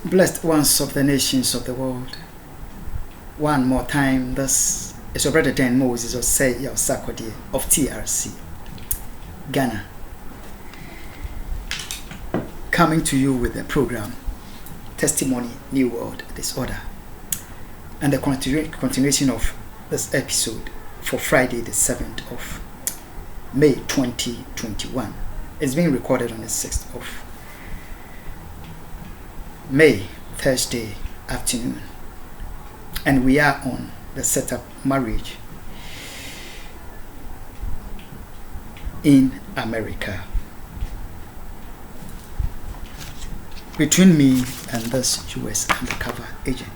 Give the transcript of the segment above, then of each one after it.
Blessed ones of the nations of the world, one more time, this is your brother Dan Moses or say your Sakwadi of TRC, Ghana, coming to you with the program Testimony, New World, Disorder, and the continuation of this episode for Friday the 7th of May 2021. It's being recorded on the 6th of May, Thursday afternoon, and we are on the setup marriage in America between me and this US undercover agent.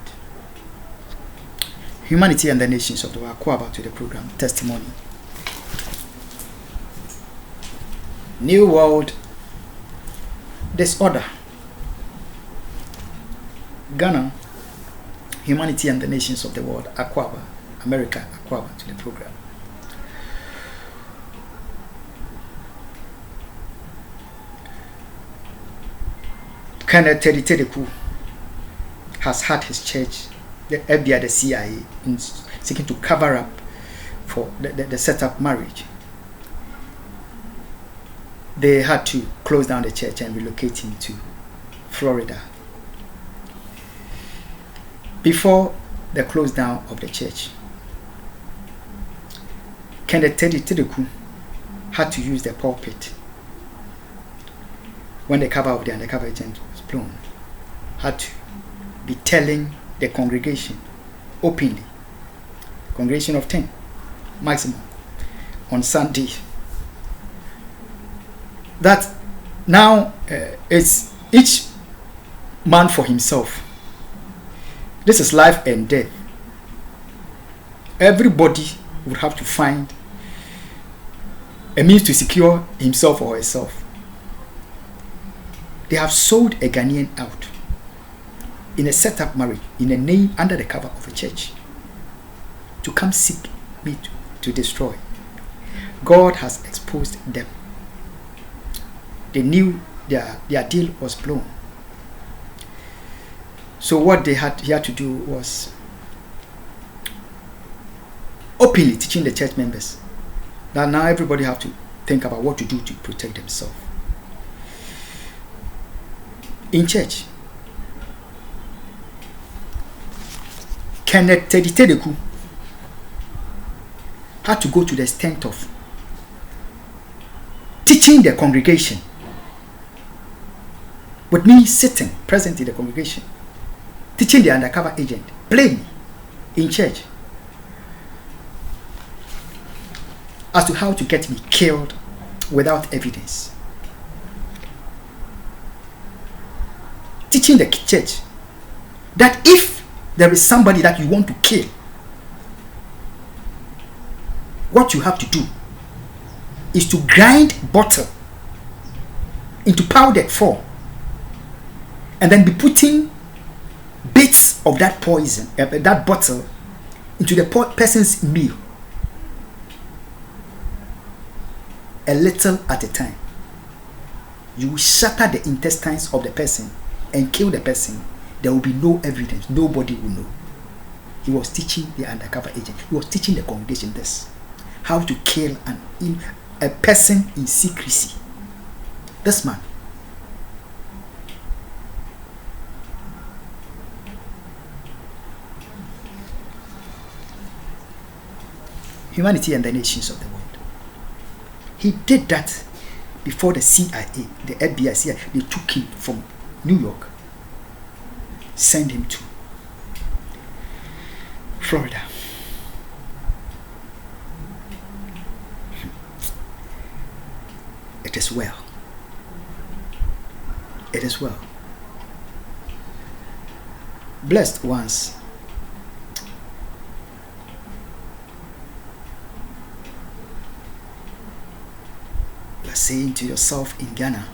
Humanity and the nations of the world. About to the program Testimony, New World, Disorder. Ghana, Humanity and the nations of the world, Aquaba, America, Aquaba to the program. Kenneth Tedeku has had his church, the FBI, the CIA, seeking to cover up for the setup marriage. They had to close down the church and relocate him to Florida. Before the close down of the church, Kenneth Tedeku had to use the pulpit when the cover of the undercover agent was blown, had to be telling the congregation openly, congregation of 10 maximum, on Sunday, that now it's each man for himself. This is life and death. Everybody would have to find a means to secure himself or herself. They have sold a Ghanaian out in a setup marriage, in a name under the cover of a church, to come seek me to destroy. God has exposed them. They knew their deal was blown. So what he had to do was openly teaching the church members that now everybody have to think about what to do to protect themselves. In church, Kenneth Tedeku had to go to the extent of teaching the congregation, with me sitting present in the congregation, teaching the undercover agent plainly in church as to how to get me killed without evidence. Teaching the church that if there is somebody that you want to kill, what you have to do is to grind butter into powdered form and then be putting bits of that poison, that bottle, into the person's meal, a little at a time. You will shatter the intestines of the person and kill the person. There will be no evidence. Nobody will know. He was teaching the undercover agent. He was teaching the congregation this, how to kill a person in secrecy. This man. Humanity and the nations of the world. He did that before the CIA, the FBI, CIA, they took him from New York, sent him to Florida. It is well. It is well. Blessed ones. You are saying to yourself in Ghana,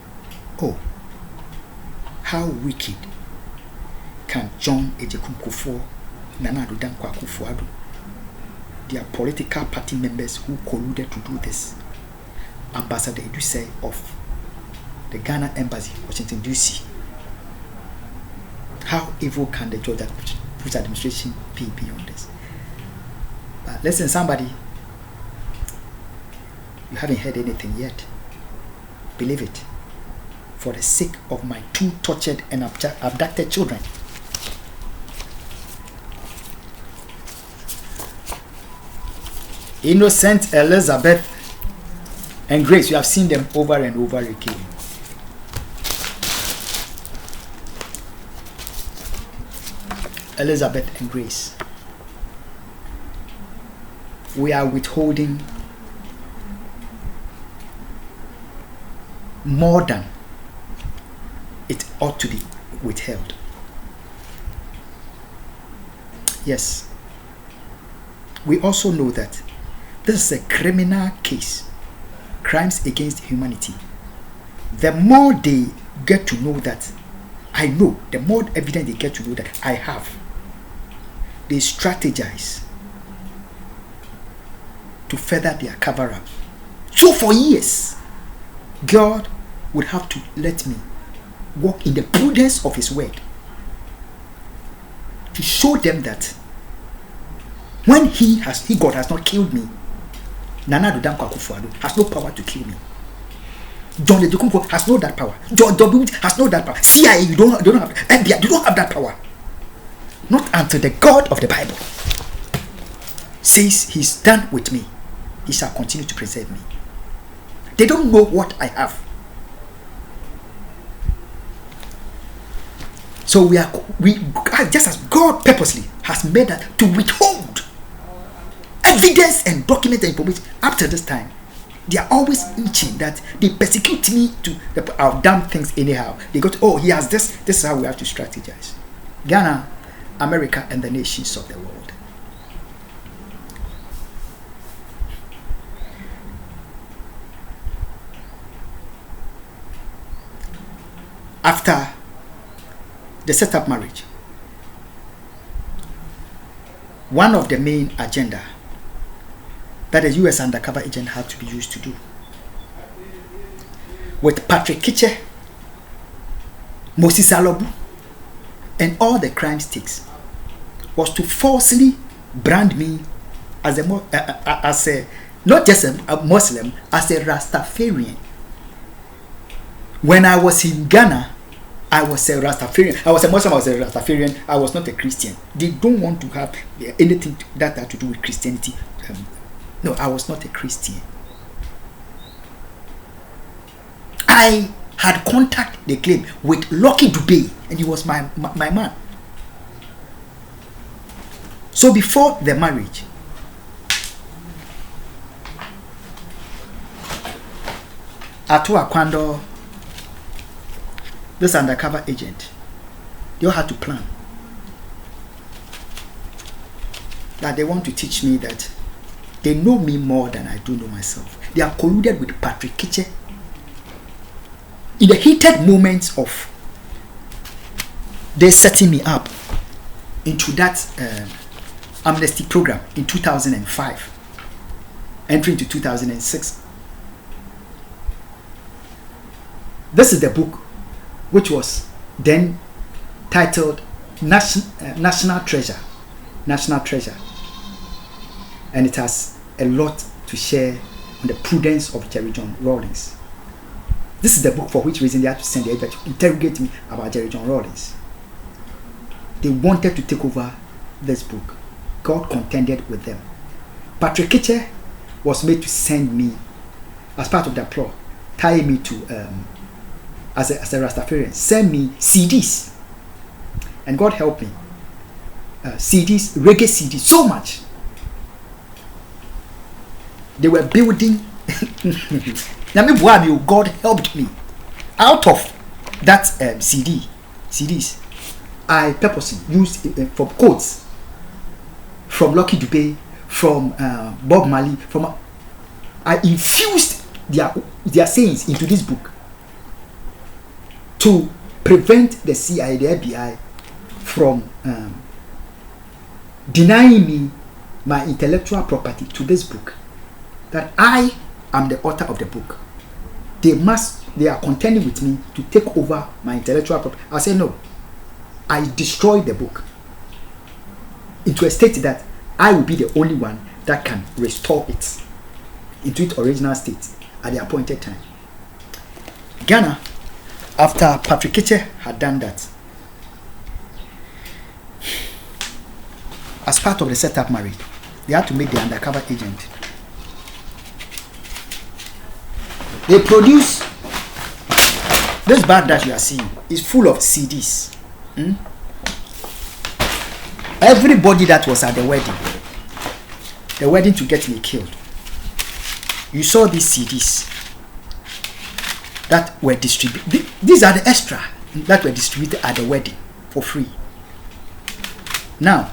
oh, how wicked can John Akufo, Nana Addo Akufo Addo, their political party members who colluded to do this, Ambassador Edusei of the Ghana Embassy, Washington DC, How evil can the Georgia Bush administration be beyond this? But listen, somebody, you haven't heard anything yet. Believe it. For the sake of my 2 tortured and abducted children. Innocent Elizabeth and Grace, you have seen them over and over again. Elizabeth and Grace, we are withholding more than it ought to be withheld. Yes, we also know that this is a criminal case, crimes against humanity. The more they get to know that I know, the more evidence they get to know that I have, they strategize to further their cover-up. So for years, God would have to let me walk in the prudence of His word to show them that when God has not killed me, Nana Addo Akufo has no power to kill me. John Ledukumpo has no that power. George W has no that power. CIA, you don't have. FBI, you don't have that power. Not until the God of the Bible says He's done with me, He shall continue to preserve me. They don't know what I have. So we just as God purposely has made that to withhold evidence and document and information up to this time. They are always itching that they persecute me to I've done things anyhow. They go to, oh, he has this is how we have to strategize. Ghana, America, and the nations of the world. After the setup marriage, one of the main agenda that a U.S. undercover agent had to be used to do with Patrick Kitche, Moses Alobu, and all the crime sticks was to falsely brand me as a not just a Muslim, as a Rastafarian. When I was in Ghana, I was a Rastafarian. I was a Muslim, I was a Rastafarian. I was not a Christian. They don't want to have anything that had to do with Christianity. No, I was not a Christian. I had contact, they claim, with Lucky Dubé, and he was my man. So before the marriage, Addo Akwando, this undercover agent, they all had to plan. That they want to teach me that they know me more than I do know myself. They are colluded with Patrick Kitche in the heated moments of they setting me up into that amnesty program in 2005, entering into 2006. This is the book which was then titled National Treasure. National Treasure. And it has a lot to share on the prudence of Jerry John Rawlings. This is the book for which reason they had to send the FBI to interrogate me about Jerry John Rawlings. They wanted to take over this book. God contended with them. Patrick Kitche was made to send me, as part of that plot, tie me to, as a Rastafarian, send me CDs. And God help me. CDs, reggae CDs, so much. They were building. God helped me. Out of that CDs, I purposely used from quotes from Lucky Dubé, from Bob Marley, I infused their sayings into this book to prevent the CIA, the FBI from denying me my intellectual property to this book. That I am the author of the book. They are contending with me to take over my intellectual property. I say no. I destroyed the book into a state that I will be the only one that can restore it into its original state at the appointed time. Ghana, after Patrick Kitche had done that, as part of the setup marriage, they had to make the undercover agent. They produce this bag that you are seeing is full of CDs. Everybody that was at the wedding to get me killed, you saw these CDs that were distributed. These are the extra that were distributed at the wedding for free. Now,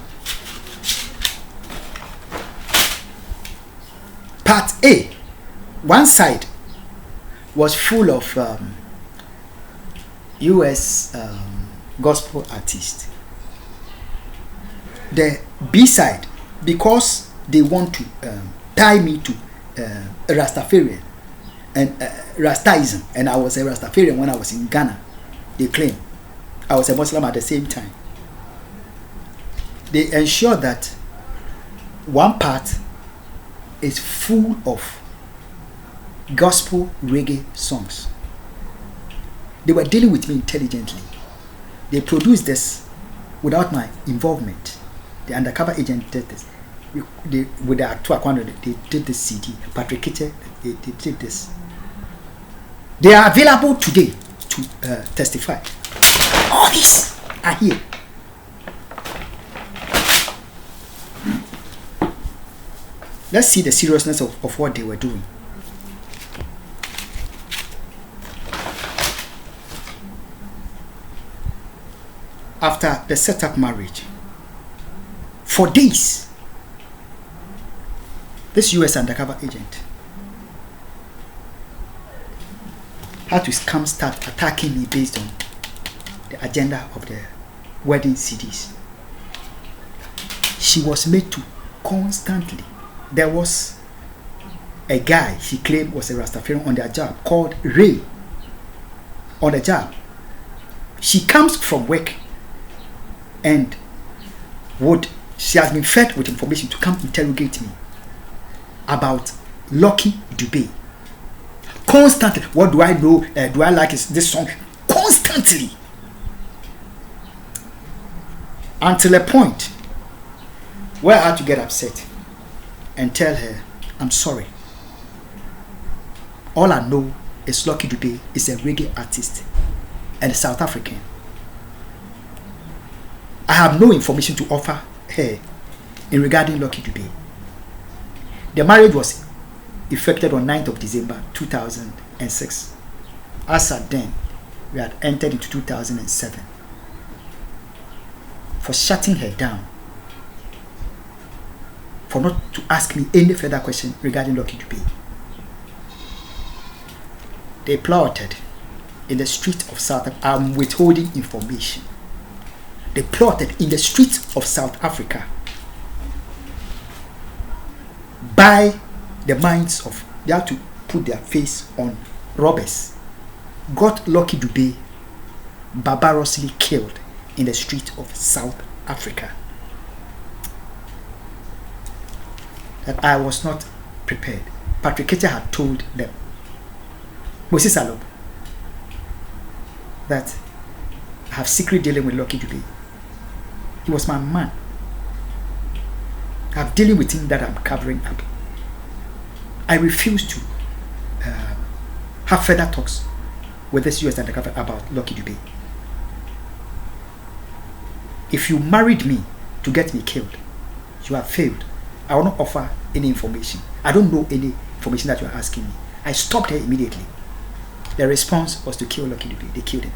part A, one side was full of US gospel artists. The B side, because they want to tie me to a Rastafarian and Rastaism, and I was a Rastafarian when I was in Ghana. They claim I was a Muslim at the same time. They ensure that one part is full of gospel reggae songs. They were dealing with me intelligently. They produced this without my involvement. The undercover agent did this. With the actual quantity, they did this CD. Patrick Kitche, they did this. They are available today to testify. All these are here. Let's see the seriousness of what they were doing. After the setup marriage, for days, this US undercover agent had to come start attacking me based on the agenda of the wedding CDs. She was made to constantly. There was a guy she claimed was a Rastafarian on their job called Ray on the job. She comes from work and she has been fed with information to come interrogate me about Lucky Dubé. Constantly, what do I know? Do I like this song? Constantly. Until a point where I had to get upset and tell her, I'm sorry. All I know is Lucky Dubé is a reggae artist and a South African. I have no information to offer her in regarding Lucky Dubé. The marriage was effected on 9th of December 2006. As at then, we had entered into 2007. For shutting her down, for not to ask me any further question regarding Lucky Dubé. They plotted in the streets of South Africa. I'm withholding information. They plotted in the streets of South Africa by the minds of, they had to put their face on robbers, got Lucky Dubé barbarously killed in the streets of South Africa. That I was not prepared. Patrick Kitche had told them, Moses Alob, that I have secret dealing with Lucky Dubé. He was my man. I have dealing with him that I'm covering up. I refuse to have further talks with this US undercover about Lucky Dubé. If you married me to get me killed, you have failed. I will not offer any information. I don't know any information that you are asking me. I stopped her immediately. The response was to kill Lucky Dubé. They killed him.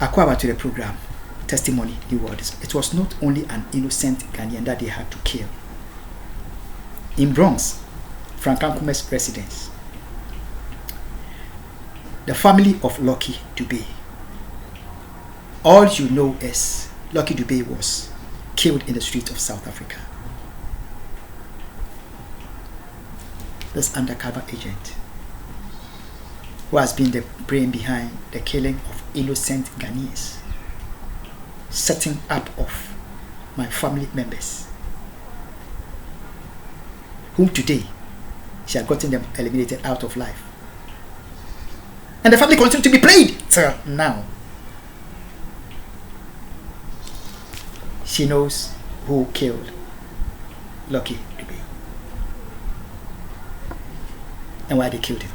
Akufo to the program, testimony, new words. It was not only an innocent Ghanaian that they had to kill. In Bronx, Frank Ankume's residence, the family of Lucky Dubé. All you know is Lucky Dubé was killed in the streets of South Africa. This undercover agent, who has been the brain behind the killing of innocent Ghanaians, setting up of my family members, whom today she had gotten them eliminated out of life. And the family continued to be played till now. She knows who killed Lucky Dube and why they killed him.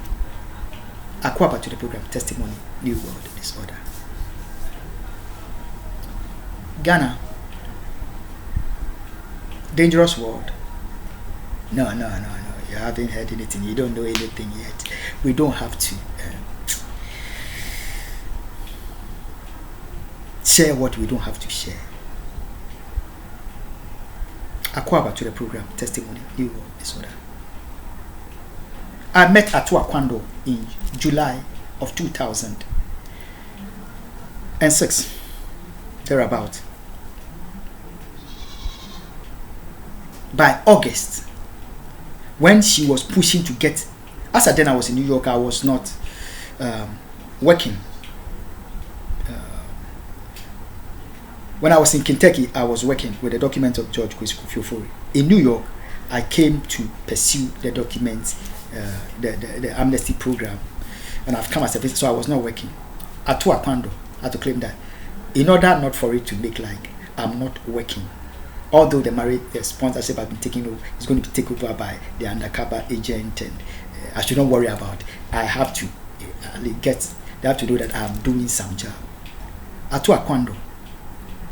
Akufo to the program, Testimony, New World Disorder. Ghana, dangerous world. No. You haven't heard anything. You don't know anything yet. We don't have to share what we don't have to share. Akufo to the program, Testimony, New World Disorder. I met Addo Kwando in July of 2006, thereabout. By August, when she was pushing to get, as then I was in New York, I was not working. When I was in Kentucky, I was working with the document of George Akufo. In New York, I came to pursue the documents, the amnesty program, and I've come as a visitor, so I was not working. Addo Kwando had to claim that in order not for it to make like I'm not working, although the sponsorship has been taken over, it's going to be taken over by the undercover agent, and I should not worry about it. I have to they have to know that I'm doing some job. Addo Kwando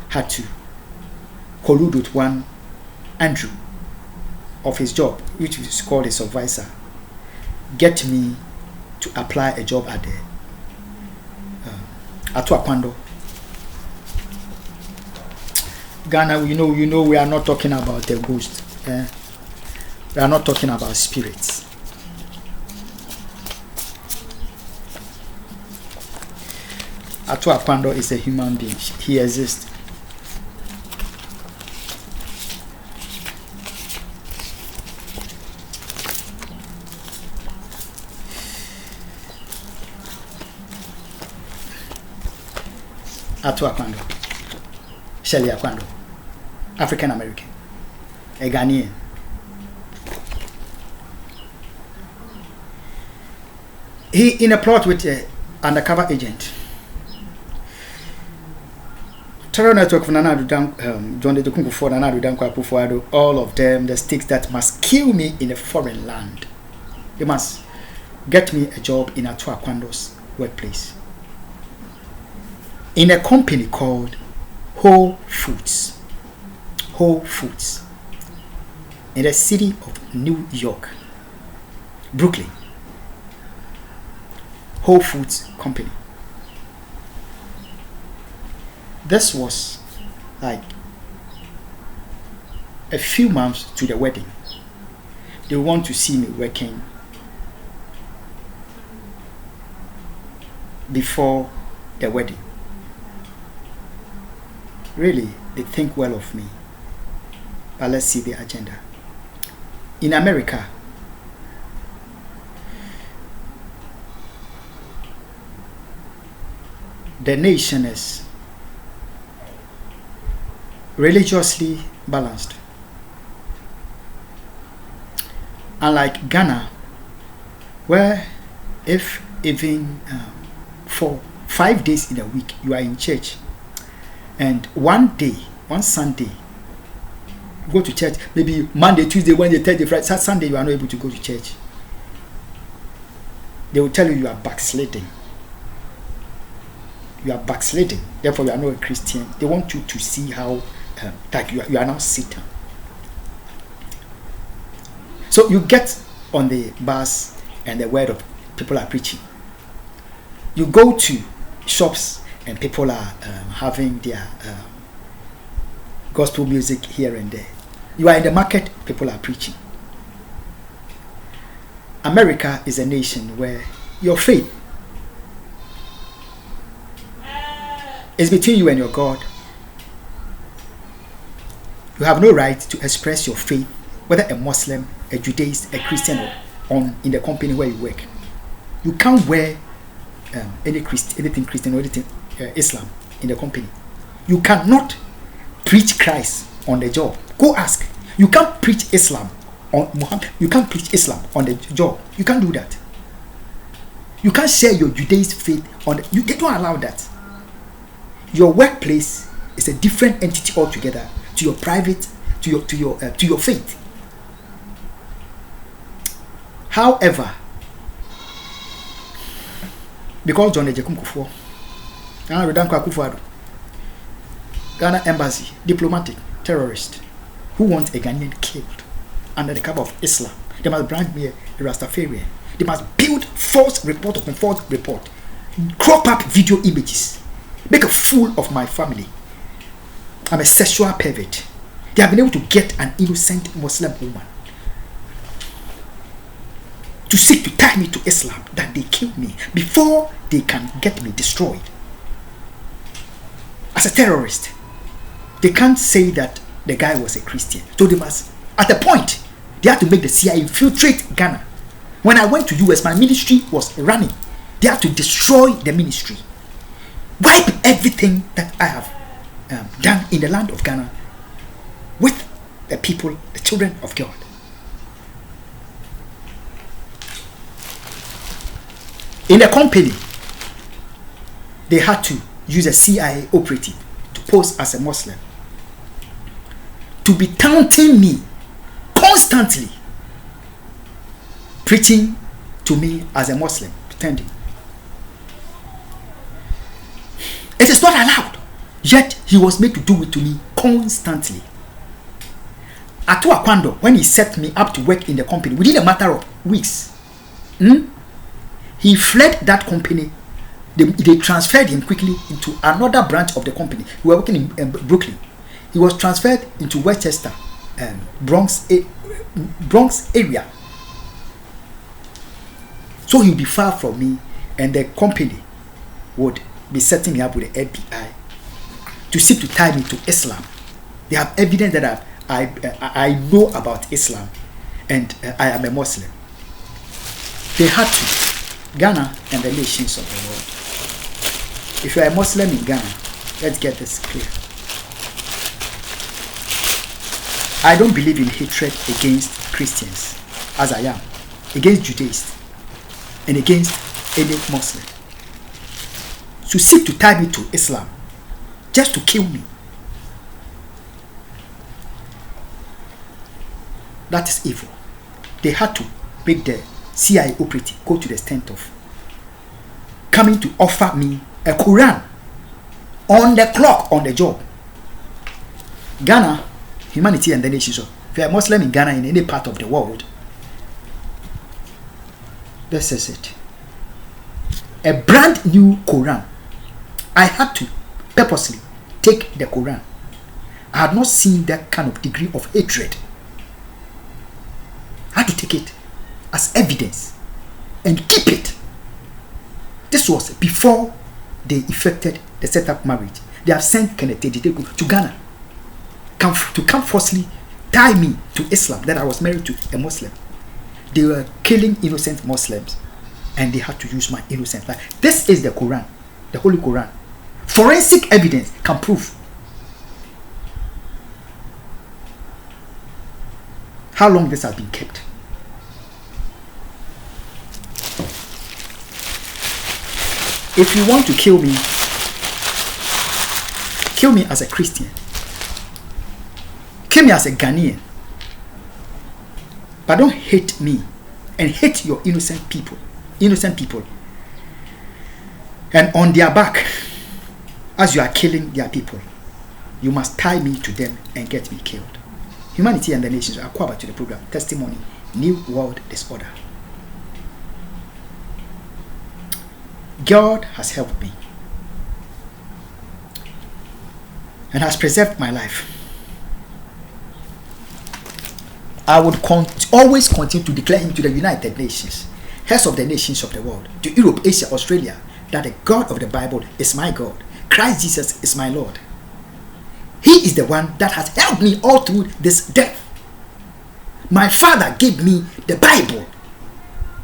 had to collude with one Andrew of his job, which is called a supervisor, get me to apply a job at the Addo Kwando. Ghana, you know, we are not talking about the ghost. We are not talking about spirits. Addo Kwando is a human being. He exists. Addo Kwando, Shelley Kwando, African American, a Ghanaian. He in a plot with an undercover agent. Terror network for Nana Addo, John de Akufo, Nana Addo, all of them, the sticks that must kill me in a foreign land. They must get me a job in Addo Kwando's workplace, in a company called Whole Foods, in the city of New York, Brooklyn. Whole Foods Company. This was like a few months to the wedding. They want to see me working before the wedding. Really, they think well of me. But let's see the agenda. In America, the nation is religiously balanced. Unlike Ghana, where if even for 5 days in a week you are in church, and one Sunday you go to church, maybe Monday, Tuesday, Wednesday, Thursday, Friday, Sunday you are not able to go to church, they will tell you are backsliding. You are backsliding, therefore you are not a Christian. They want you to see how that you are now Satan. So you get on the bus and the word of people are preaching. You go to shops and people are having their gospel music here and there. You are in the market, people are preaching. America is a nation where your faith is between you and your God. You have no right to express your faith, whether a Muslim, a Judaist, a Christian, or in the company where you work. You can't wear anything Christian or anything Islam in the company. You cannot preach Christ on the job. Go ask. You can't preach Islam on Muhammad. You can't preach Islam on the job. You can't do that. You can't share your Judaism faith on they don't allow that. Your workplace is a different entity altogether to your private, to your faith. However, because John Akufo, Akufo, Ghana embassy, diplomatic, terrorist, who wants a Ghanaian killed under the cover of Islam, they must brand me a Rastafarian. They must build false report upon false report, crop up video images, make a fool of my family. I'm a sexual pervert. They have been able to get an innocent Muslim woman to seek to tie me to Islam, that they kill me before they can get me destroyed. As a terrorist, they can't say that the guy was a Christian. So they must, at the point, they had to make the CIA infiltrate Ghana. When I went to US, my ministry was running. They had to destroy the ministry, wipe everything that I have done in the land of Ghana with the people, the children of God. In the company, they had to use a CIA operative to pose as a Muslim, to be taunting me constantly, preaching to me as a Muslim, pretending. It is not allowed, yet he was made to do it to me constantly. Addo Akwando, when he set me up to work in the company, within a matter of weeks, he fled that company. They transferred him quickly into another branch of the company. We were working in Brooklyn. He was transferred into Westchester, Bronx area. So he'll be far from me, and the company would be setting me up with the FBI to seek to tie me to Islam. They have evidence that I know about Islam, and I am a Muslim. They had to, Ghana and the nations of the world. If you are a Muslim in Ghana, let's get this clear. I don't believe in hatred against Christians, as I am, against Judaists, and against any Muslim. To seek to tie me to Islam, just to kill me, that is evil. They had to make the CIA operative go to the extent of coming to offer me a Quran on the clock, on the job. Ghana, humanity and the nations. If you are a Muslim in Ghana, in any part of the world, this is it. A brand new Quran. I had to purposely take the Quran. I had not seen that kind of degree of hatred. I had to take it as evidence and keep it. This was before they effected the setup marriage. They have sent Kenneth to Ghana to come forcefully tie me to Islam, that I was married to a Muslim. They were killing innocent Muslims, and they had to use my innocent life. This is the Quran, the Holy Quran. Forensic evidence can prove. How long this has been kept. If you want to kill me as a Christian. Kill me as a Ghanaian. But don't hate me and hate your innocent people. And on their back, as you are killing their people, you must tie me to them and get me killed. Humanity and the nations are covered to the program. Testimony, New World Disorder. God has helped me and has preserved my life. I would always continue to declare him to the United Nations, heads of the nations of the world, to Europe, Asia, Australia, that the God of the Bible is my God. Christ Jesus is my Lord. He is the one that has helped me all through this death. My father gave me the Bible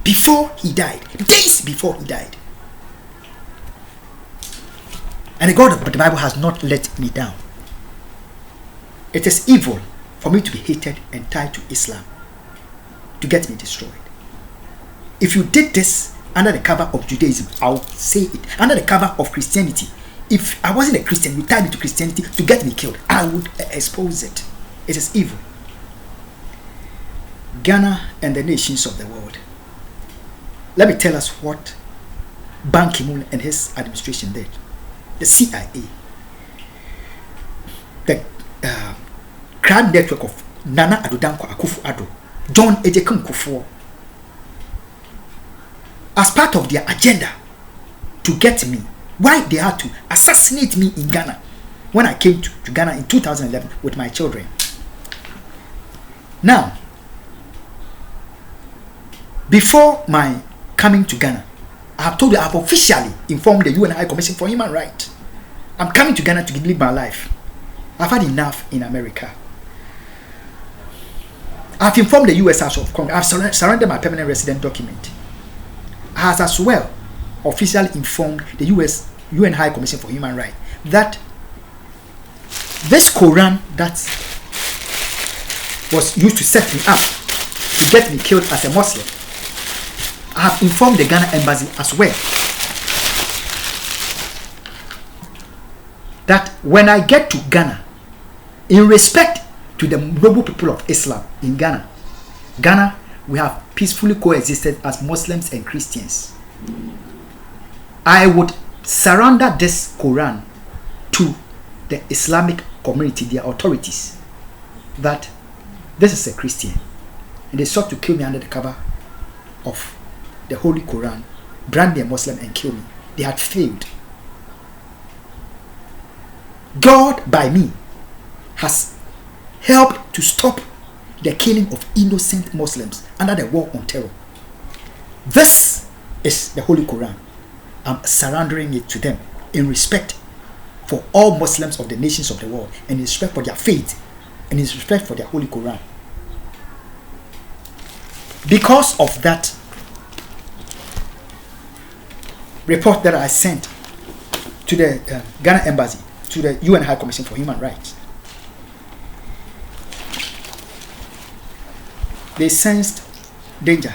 before he died, days before he died. And the God of the Bible has not let me down. It is evil for me to be hated and tied to Islam to get me destroyed. If you did this under the cover of Judaism, I'll say it. Under the cover of Christianity, if I wasn't a Christian, you tied me to Christianity to get me killed, I would expose it. It is evil. Ghana and the nations of the world. Let me tell us what Ban Ki-moon and his administration did. The CIA, the crime network of Nana Addo Akufo Addo, John Ejekun Kufuor, as part of their agenda to get me. Why they had to assassinate me in Ghana when I came to Ghana in 2011 with my children. Now, before my coming to Ghana, I have told you I have officially informed the UN High Commission for Human Rights. I'm coming to Ghana to live my life. I've had enough in America. I've informed the US House of Congress. I've surrendered my permanent resident document. I have as well officially informed the UN High Commission for Human Rights that this Quran that was used to set me up to get me killed as a Muslim, I have informed the Ghana embassy as well that when I get to Ghana, in respect to the noble people of Islam in Ghana, we have peacefully coexisted as Muslims and Christians. I would surrender this Quran to the Islamic community, their authorities, that this is a Christian, and they sought to kill me under the cover of the Holy Quran, brand me a Muslim and kill me. They had failed. God, by me, has helped to stop the killing of innocent Muslims under the war on terror. This is the Holy Quran. I'm surrendering it to them in respect for all Muslims of the nations of the world, and in respect for their faith, and in respect for their Holy Quran. Because of that report that I sent to the Ghana Embassy, to the UN High Commission for Human Rights, they sensed danger.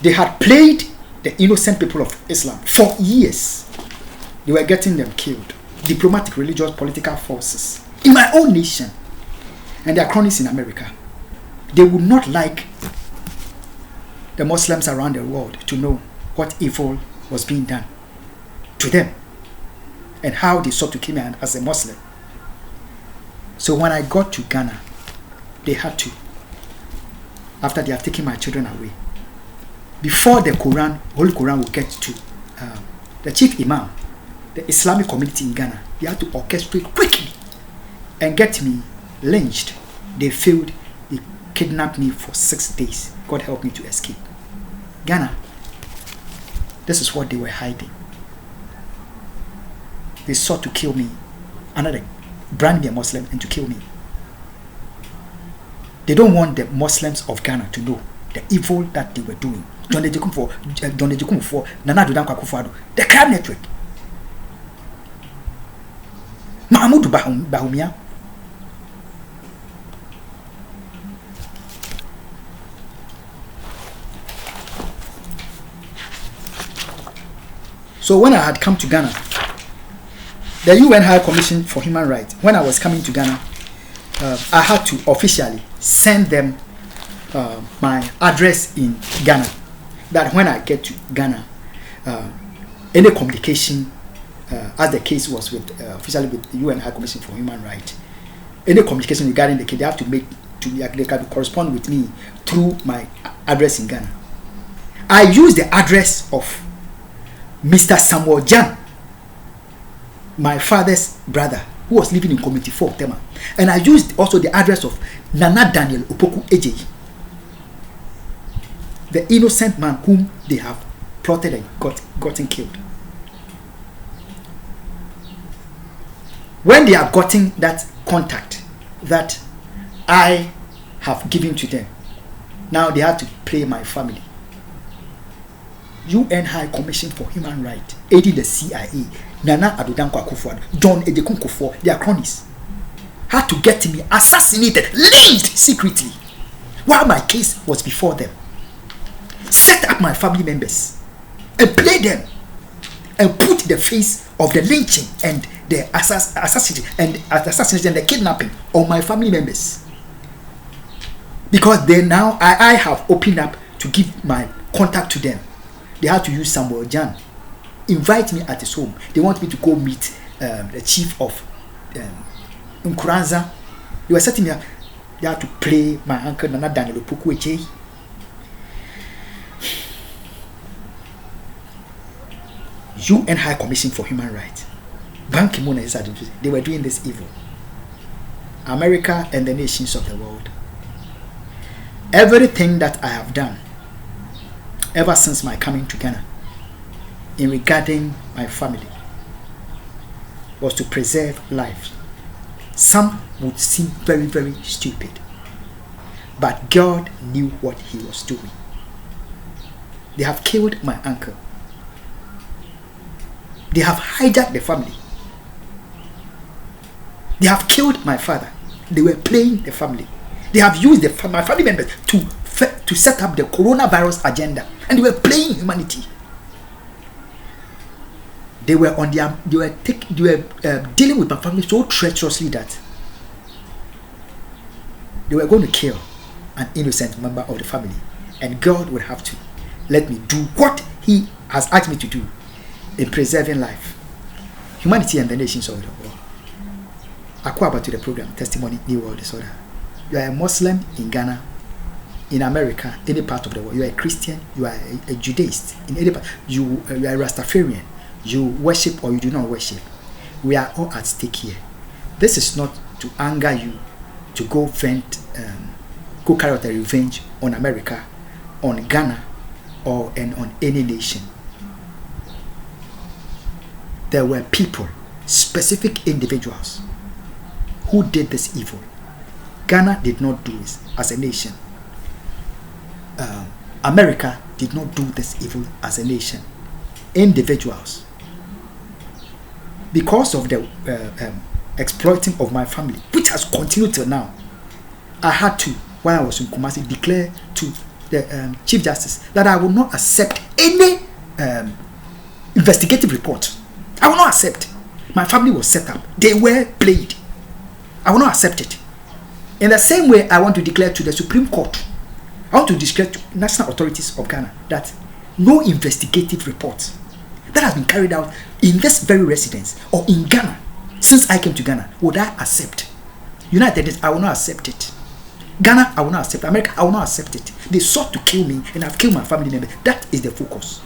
They had played the innocent people of Islam for years. They were getting them killed. Diplomatic, religious, political forces in my own nation and their cronies in America. They would not like the Muslims around the world to know what evil was being done to them and how they sought to kill me as a Muslim. So when I got to Ghana, they had to, after they have taken my children away, before the Quran, Holy Quran will get to the chief imam, the Islamic community in Ghana, they had to orchestrate quickly and get me lynched. They failed. They kidnapped me for 6 days. God help me to escape. Ghana, this is what they were hiding. They sought to kill me, brand me a Muslim and to kill me. They don't want the Muslims of Ghana to know the evil that they were doing. John Ejekun, Nana Addo Akufo Addo, the crime network. Mahmoud Bahumia. So when I had come to Ghana, the UN High Commission for Human Rights, when I was coming to Ghana, I had to officially send them my address in Ghana, that when I get to Ghana, any communication, as the case was with officially with the UN High Commission for Human Rights, any communication regarding the case, they have to make they can correspond with me through my address in Ghana. I use the address of Mr. Samuel Jan, my father's brother, who was living in Community 4 Tema, and I used also the address of Nana Daniel Opoku Ejeyi, the innocent man whom they have plotted and gotten killed. When they have gotten that contact that I have given to them, now they have to play my family. UN High Commission for Human Rights, aiding the CIA, Nana Addo Akufo, John Ejekun Kufuor, their cronies, had to get me assassinated, lynched secretly, while my case was before them. Set up my family members and play them and put the face of the lynching and the assassination and the kidnapping on my family members. Because they now, I have opened up to give my contact to them. They had to use Samuel Jan, invite me at his home. They want me to go meet the chief of Nkuranza. They were setting me up. They had to play my uncle Nana Daniel Opukweche. UN High Commission for Human Rights. Ban Ki-moon and his administration, they were doing this evil. America and the nations of the world. Everything that I have done ever since my coming to Ghana in regarding my family was to preserve life. Some would seem very, very stupid, but God knew what he was doing. They have killed my uncle. They have hijacked the family. They have killed my father. They were playing the family. They have used my family members to set up the coronavirus agenda, and they were playing humanity. They were on their, they were dealing with my family so treacherously that they were going to kill an innocent member of the family, and God would have to let me do what he has asked me to do in preserving life, humanity, and the nations of the world. Akufo to the program Testimony New World Disorder. You are a Muslim in Ghana, in America, any part of the world. You are a Christian, you are a Judaist in any part. You are a Rastafarian. You worship or you do not worship. We are all at stake here. This is not to anger you to go go carry out a revenge on America, on Ghana, or on any nation. There were people, specific individuals, who did this evil. Ghana did not do this as a nation. America did not do this evil as a nation. Individuals. Because of the exploiting of my family, which has continued till now, I had to, when I was in Kumasi, declare to the Chief Justice that I will not accept any investigative report. I will not accept. My family was set up. They were played. I will not accept it. In the same way, I want to declare to the Supreme Court, I want to declare to national authorities of Ghana that no investigative report that has been carried out in this very residence or in Ghana since I came to Ghana would I accept. United States, I will not accept it. Ghana, I will not accept. America, I will not accept it. They sought to kill me and I've killed my family members. That is the focus.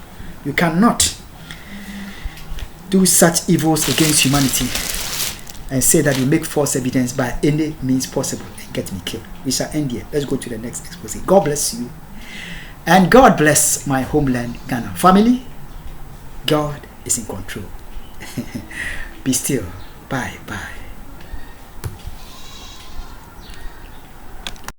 You cannot do such evils against humanity and say that you make false evidence by any means possible and get me killed. We shall end here. Let's go to the next expose. God bless you. And God bless my homeland, Ghana. Family, God is in control. Be still. Bye. Bye.